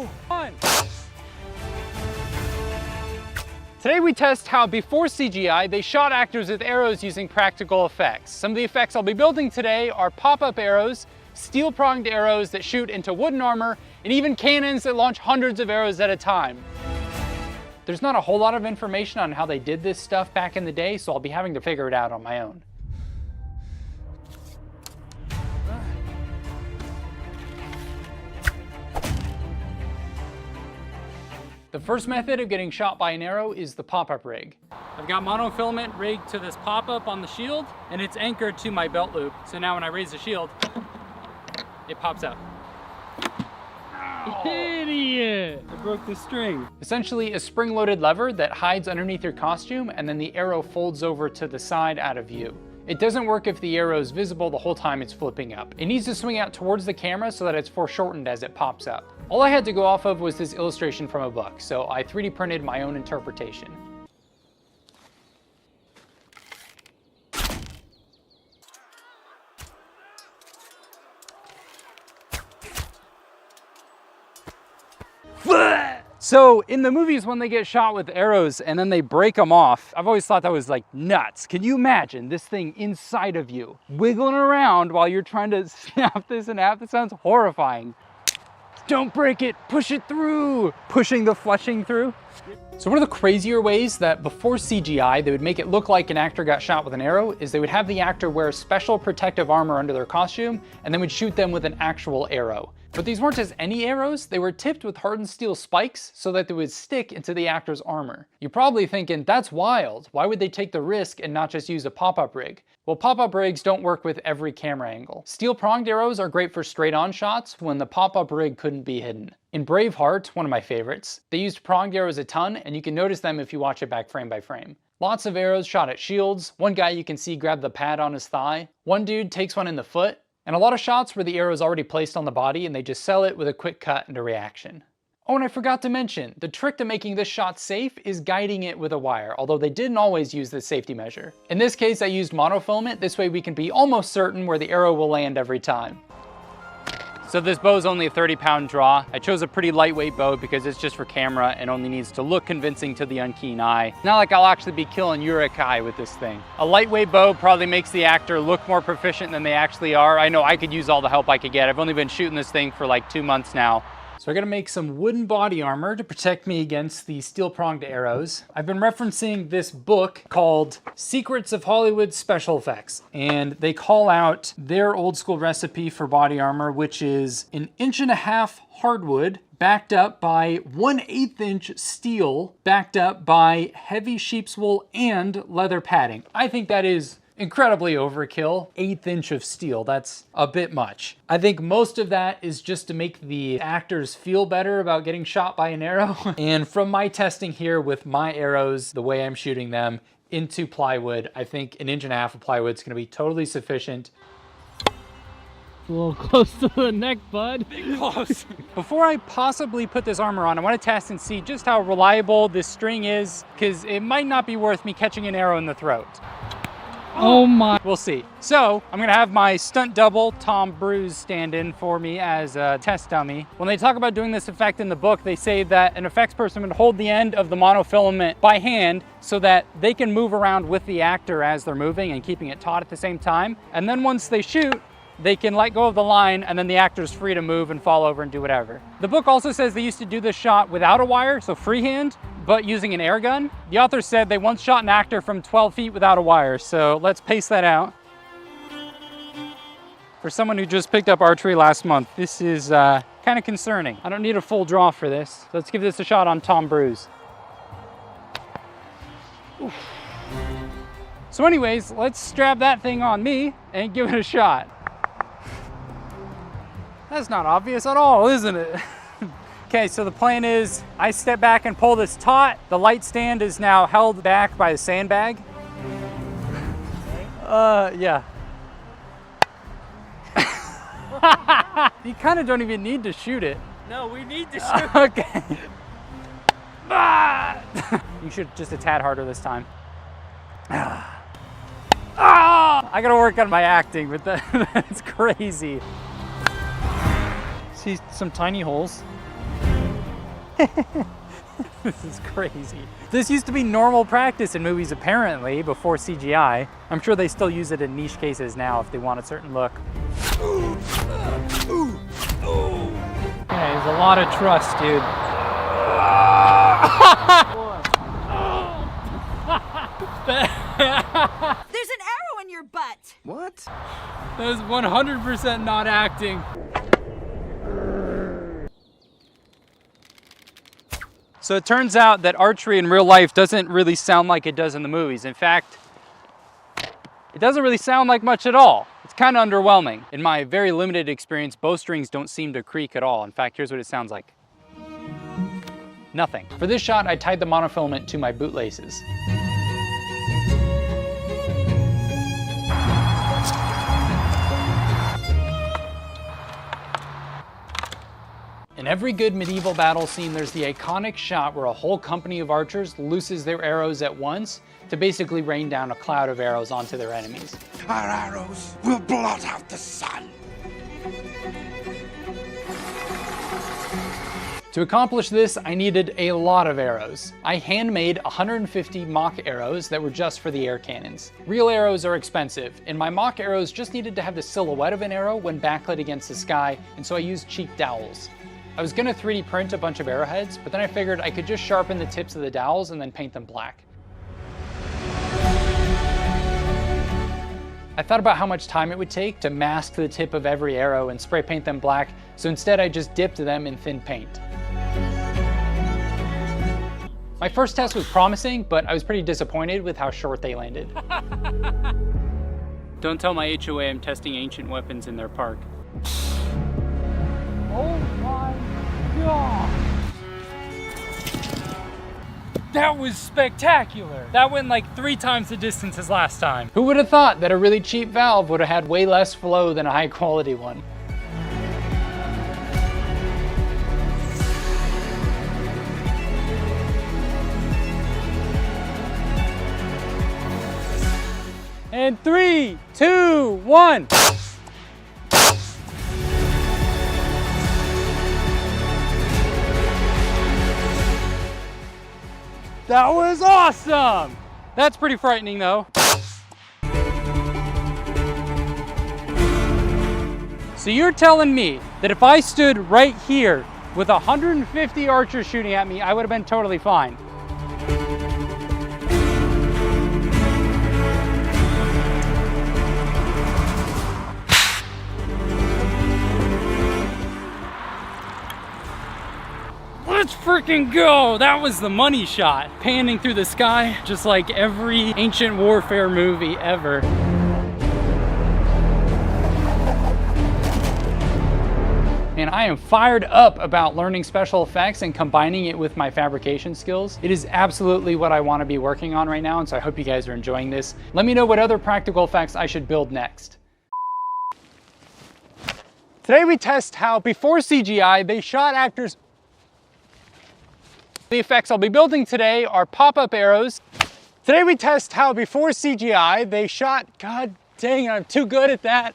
1. Today we test how before CGI, they shot actors with arrows using practical effects. Some of the effects I'll be building today are pop-up arrows, steel-pronged arrows that shoot into wooden armor, and even cannons that launch hundreds of arrows at a time. There's not a whole lot of information on how they did this stuff back in the day, so I'll be having to figure it out on my own. The first method of getting shot by an arrow is the pop-up rig. I've got monofilament rigged to this pop-up on the shield, and it's anchored to my belt loop. So now when I raise the shield, it pops out. Idiot! I broke the string. Essentially a spring-loaded lever that hides underneath your costume, and then the arrow folds over to the side out of view. It doesn't work if the arrow is visible the whole time it's flipping up. It needs to swing out towards the camera so that it's foreshortened as it pops up. All I had to go off of was this illustration from a book, so I 3D printed my own interpretation. So in the movies when they get shot with arrows and then they break them off, I've always thought that was like nuts. Can you imagine this thing inside of you wiggling around while you're trying to snap this in half? That sounds horrifying. Don't break it, push it through. Pushing the fletching through. So one of the crazier ways that before CGI they would make it look like an actor got shot with an arrow is they would have the actor wear special protective armor under their costume and then would shoot them with an actual arrow. But these weren't just any arrows, they were tipped with hardened steel spikes so that they would stick into the actor's armor. You're probably thinking, that's wild. Why would they take the risk and not just use a pop-up rig? Well, pop-up rigs don't work with every camera angle. Steel-pronged arrows are great for straight-on shots when the pop-up rig couldn't be hidden. In Braveheart, one of my favorites, they used pronged arrows a ton, and you can notice them if you watch it back frame by frame. Lots of arrows shot at shields. One guy you can see grab the pad on his thigh. One dude takes one in the foot. And a lot of shots where the arrow is already placed on the body and they just sell it with a quick cut and a reaction. Oh, and I forgot to mention, the trick to making this shot safe is guiding it with a wire, although they didn't always use this safety measure. In this case, I used monofilament. This way we can be almost certain where the arrow will land every time. So this bow is only a 30-pound draw. I chose a pretty lightweight bow because it's just for camera and only needs to look convincing to the unkeen eye. It's not like I'll actually be killing Yurikai with this thing. A lightweight bow probably makes the actor look more proficient than they actually are. I know I could use all the help I could get. I've only been shooting this thing for like 2 months now. So I gotta make some wooden body armor to protect me against the steel-pronged arrows. I've been referencing this book called Secrets of Hollywood Special Effects, and they call out their old school recipe for body armor, which is 1.5 inches hardwood, backed up by 1/8 inch steel, backed up by heavy sheep's wool and leather padding. I think that is incredibly overkill. 1/8 inch of steel, that's a bit much. I think most of that is just to make the actors feel better about getting shot by an arrow. And from my testing here with my arrows, the way I'm shooting them into plywood, I think 1.5 inches of plywood is gonna be totally sufficient. A little close to the neck, bud. Big close. Before I possibly put this armor on, I wanna test and see just how reliable this string is, because it might not be worth me catching an arrow in the throat. Oh my. We'll see. So I'm gonna have my stunt double, Tom Bruce, stand in for me as a test dummy. When they talk about doing this effect in the book, they say that an effects person would hold the end of the monofilament by hand so that they can move around with the actor as they're moving and keeping it taut at the same time. And then once they shoot, they can let go of the line and then the actor's free to move and fall over and do whatever. The book also says they used to do this shot without a wire, so freehand, but using an air gun. The author said they once shot an actor from 12 feet without a wire, so let's pace that out. For someone who just picked up archery last month, this is kind of concerning. I don't need a full draw for this. So let's give this a shot on Tom Bruce. Oof. So anyways, let's strap that thing on me and give it a shot. That's not obvious at all, isn't it? Okay, so the plan is I step back and pull this taut. The light stand is now held back by the sandbag. Yeah. You kind of don't even need to shoot it. No, we need to shoot. Okay. You should just a tad harder this time. I gotta work on my acting, but that's crazy. See some tiny holes. This is crazy. This used to be normal practice in movies apparently before CGI. I'm sure they still use it in niche cases now if they want a certain look. Okay, there's a lot of trust, dude. There's an arrow in your butt. What? That was 100% not acting. So it turns out that archery in real life doesn't really sound like it does in the movies. In fact, it doesn't really sound like much at all. It's kind of underwhelming. In my very limited experience, bowstrings don't seem to creak at all. In fact, here's what it sounds like. Nothing. For this shot, I tied the monofilament to my bootlaces. In every good medieval battle scene, there's the iconic shot where a whole company of archers looses their arrows at once to basically rain down a cloud of arrows onto their enemies. Our arrows will blot out the sun. To accomplish this, I needed a lot of arrows. I handmade 150 mock arrows that were just for the air cannons. Real arrows are expensive, and my mock arrows just needed to have the silhouette of an arrow when backlit against the sky, and so I used cheap dowels. I was gonna 3D print a bunch of arrowheads, but then I figured I could just sharpen the tips of the dowels and then paint them black. I thought about how much time it would take to mask the tip of every arrow and spray paint them black, so instead I just dipped them in thin paint. My first test was promising, but I was pretty disappointed with how short they landed. Don't tell my HOA I'm testing ancient weapons in their park. Oh my God. That was spectacular. That went like 3 times the distance as last time. Who would have thought that a really cheap valve would have had way less flow than a high quality one? And 3, 2, 1. That was awesome! That's pretty frightening though. So you're telling me that if I stood right here with 150 archers shooting at me, I would have been totally fine? Let's freaking go! That was the money shot. Panning through the sky, just like every ancient warfare movie ever. And I am fired up about learning special effects and combining it with my fabrication skills. It is absolutely what I want to be working on right now, and so I hope you guys are enjoying this. Let me know what other practical effects I should build next. Today we test how before CGI they shot actors. The effects I'll be building today are pop-up arrows. Today we test how before CGI they shot, god dang, I'm too good at that.